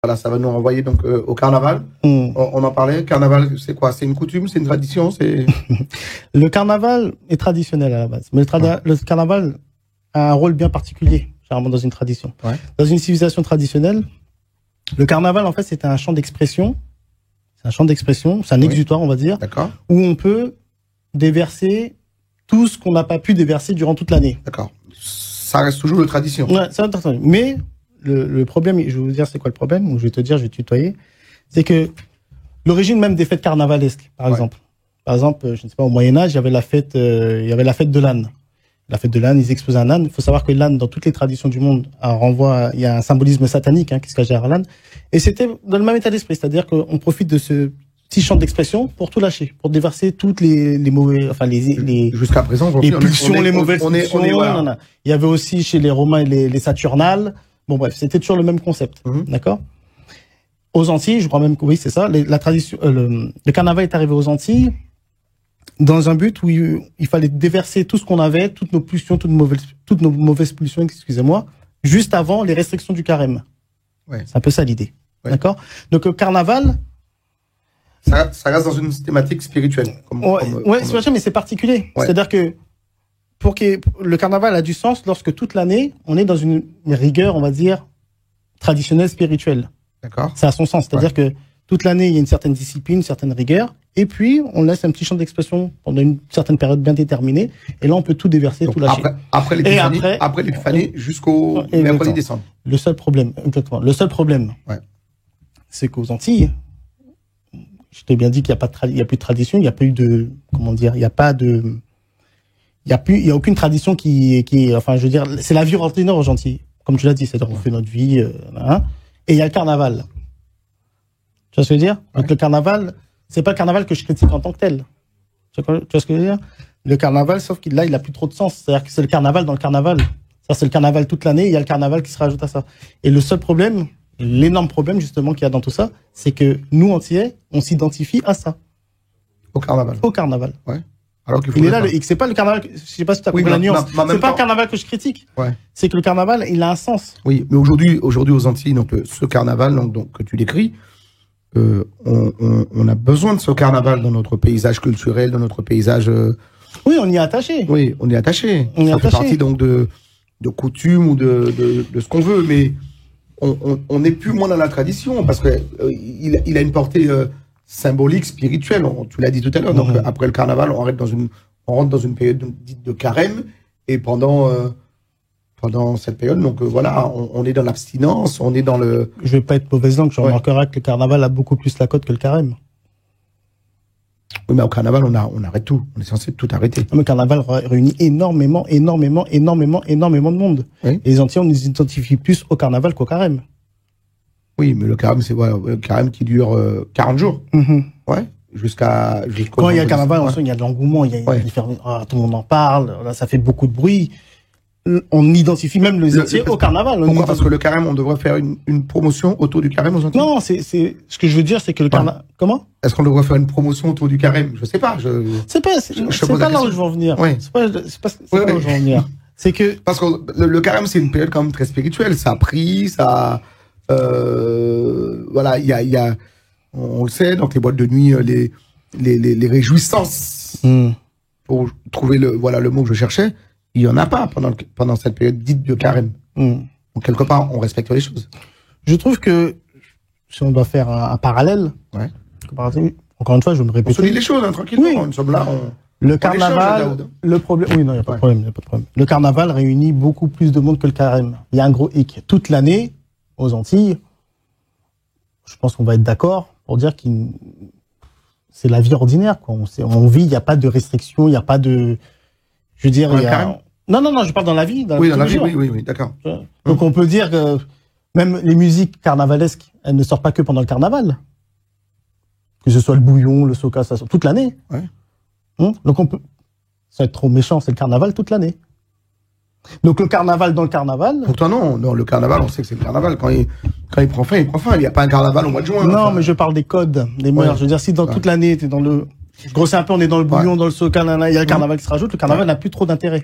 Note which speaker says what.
Speaker 1: Voilà, ça va nous renvoyer donc au carnaval. On en parlait. Carnaval, c'est quoi? C'est une coutume, c'est une tradition, c'est.
Speaker 2: Le carnaval est traditionnel à la base, mais le carnaval a un rôle bien particulier, généralement dans une tradition.
Speaker 1: Ouais.
Speaker 2: Dans une civilisation traditionnelle, le carnaval en fait c'est un champ d'expression, c'est un exutoire on va dire,
Speaker 1: D'accord.
Speaker 2: où on peut déverser tout ce qu'on n'a pas pu déverser durant toute l'année.
Speaker 1: D'accord. Ça reste toujours de tradition.
Speaker 2: Ouais, c'est intéressant. Mais le problème, je vais vous dire c'est quoi le problème, ou je vais te dire, je vais te tutoyer, c'est que l'origine même des fêtes carnavalesques, par exemple. Par exemple, je ne sais pas, au Moyen-Âge, il y avait la fête de l'âne. La fête de l'âne, ils exposaient un âne. Il faut savoir que l'âne, dans toutes les traditions du monde, il y a un symbolisme satanique, qui se cache derrière l'âne. Et c'était dans le même état d'esprit, c'est-à-dire qu'on profite de ce petit champ d'expression pour tout lâcher, pour déverser toutes les mauvais, enfin
Speaker 1: jusqu'à présent,
Speaker 2: les pulsions, les mauvaises pulsions.
Speaker 1: Voilà.
Speaker 2: Il y avait aussi chez les Romains les Saturnales. Bon bref, c'était toujours le même concept, d'accord. Aux Antilles, je crois même que oui, c'est ça. La tradition, le carnaval est arrivé aux Antilles dans un but où il fallait déverser tout ce qu'on avait, toutes nos pulsions, toutes nos mauvaises pulsions, excusez-moi, juste avant les restrictions du carême.
Speaker 1: Ouais.
Speaker 2: C'est un peu ça l'idée, d'accord. Donc le carnaval.
Speaker 1: Ça reste dans une thématique spirituelle.
Speaker 2: Spirituelle, mais c'est particulier. Ouais. C'est-à-dire que le carnaval a du sens lorsque toute l'année, on est dans une rigueur, on va dire, traditionnelle, spirituelle.
Speaker 1: D'accord.
Speaker 2: Ça a son sens. C'est-à-dire que toute l'année, il y a une certaine discipline, une certaine rigueur, et puis on laisse un petit champ d'expression pendant une certaine période bien déterminée, et là, on peut tout déverser, tout lâcher.
Speaker 1: Après l'épiphanie, jusqu'au mercredi décembre.
Speaker 2: Le seul problème, c'est qu'aux Antilles, je t'ai bien dit qu'il n'y a plus de tradition, il n'y a pas eu de, comment dire, il n'y a aucune tradition enfin, je veux dire, c'est la vie ordinaire aux Antilles. Comme tu l'as dit, c'est-à-dire qu'on fait notre vie, et il y a le carnaval. Tu vois ce que je veux dire? Donc le carnaval, c'est pas le carnaval que je critique en tant que tel. Tu vois ce que je veux dire? Le carnaval, sauf qu'il là, il a plus trop de sens. C'est-à-dire que c'est le carnaval dans le carnaval. Ça, c'est le carnaval toute l'année, il y a le carnaval qui se rajoute à ça. Et le seul problème, l'énorme problème, justement, qu'il y a dans tout ça, c'est que nous, Antillais, on s'identifie à ça.
Speaker 1: Au carnaval.
Speaker 2: Au carnaval.
Speaker 1: Ouais. Alors qu'il
Speaker 2: il est là, c'est pas le carnaval, je sais pas si tu as compris la nuance. C'est pas le carnaval que je critique.
Speaker 1: Ouais.
Speaker 2: C'est que le carnaval, il a un sens.
Speaker 1: Oui, mais aujourd'hui aux Antilles, donc ce carnaval, donc que tu décris, on a besoin de ce carnaval dans notre paysage culturel, dans notre paysage.
Speaker 2: Oui, on y est attaché.
Speaker 1: Oui, on y est attaché. Ça fait partie donc de coutumes ou de ce qu'on veut, mais on n'est plus moins dans la tradition parce que il a une portée symbolique, spirituelle. Tu l'as dit tout à l'heure. Donc après le carnaval, on rentre dans une période dite de carême, et pendant cette période, donc voilà, on est dans l'abstinence, on est dans le.
Speaker 2: Je vais pas être mauvaise langue, je remarquerai que le carnaval a beaucoup plus la cote que le carême.
Speaker 1: Oui, mais au carnaval, on arrête tout. On est censé tout arrêter.
Speaker 2: Le carnaval réunit énormément de monde. Oui. Et les Antillais, on nous identifie plus au carnaval qu'au carême.
Speaker 1: Oui, mais le carême, c'est le carême qui dure 40 jours. Ouais.
Speaker 2: Quand il y a le carnaval, il y a de l'engouement, tout le monde en parle, là, ça fait beaucoup de bruit. On identifie même les Antillais au carnaval.
Speaker 1: Pourquoi? Parce que le carême, on devrait faire une promotion autour du carême aux Antilles.
Speaker 2: Non, ce que je veux dire, c'est que le carnaval. Comment?
Speaker 1: Est-ce qu'on devrait faire une promotion autour du carême? Je sais pas.
Speaker 2: C'est pas là où je veux en venir.
Speaker 1: Oui.
Speaker 2: C'est pas là où je veux en venir. C'est que.
Speaker 1: Parce que le carême, c'est une période quand même très spirituelle. Ça prie, ça. Voilà, il y a. On le sait, donc les boîtes de nuit, les réjouissances. Pour trouver le mot que je cherchais. Il y en a pas pendant cette période dite de carême. Donc, quelque part, on respecte les choses.
Speaker 2: Je trouve que, si on doit faire un parallèle, encore une fois, je vais me répéter.
Speaker 1: On se dit les choses, tranquillement.
Speaker 2: Oui.
Speaker 1: Nous sommes là,
Speaker 2: le carnaval, le problème, oui, non, il n'y a pas de problème, Le carnaval réunit beaucoup plus de monde que le carême. Il y a un gros hic. Toute l'année, aux Antilles, je pense qu'on va être d'accord pour dire que c'est la vie ordinaire, quoi. On vit, il n'y a pas de restrictions, il n'y a pas de, je veux dire, il y a. Non, je parle dans la vie.
Speaker 1: Dans la vie, oui, d'accord.
Speaker 2: Donc on peut dire que même les musiques carnavalesques, elles ne sortent pas que pendant le carnaval. Que ce soit le bouillon, le soca, ça sort toute l'année.
Speaker 1: Ouais.
Speaker 2: Donc on peut. Ça va être trop méchant, c'est le carnaval toute l'année. Donc le carnaval dans le carnaval.
Speaker 1: Pour toi, non, le carnaval, on sait que c'est le carnaval. Quand il prend fin, il prend fin. Il n'y a pas un carnaval au mois de juin.
Speaker 2: Non, mais je parle des codes, des mœurs. Je veux dire, si dans toute l'année, t'es dans le. Je grossis un peu, on est dans le bouillon, dans le soca, il y a le carnaval qui se rajoute, le carnaval n'a plus trop d'intérêt.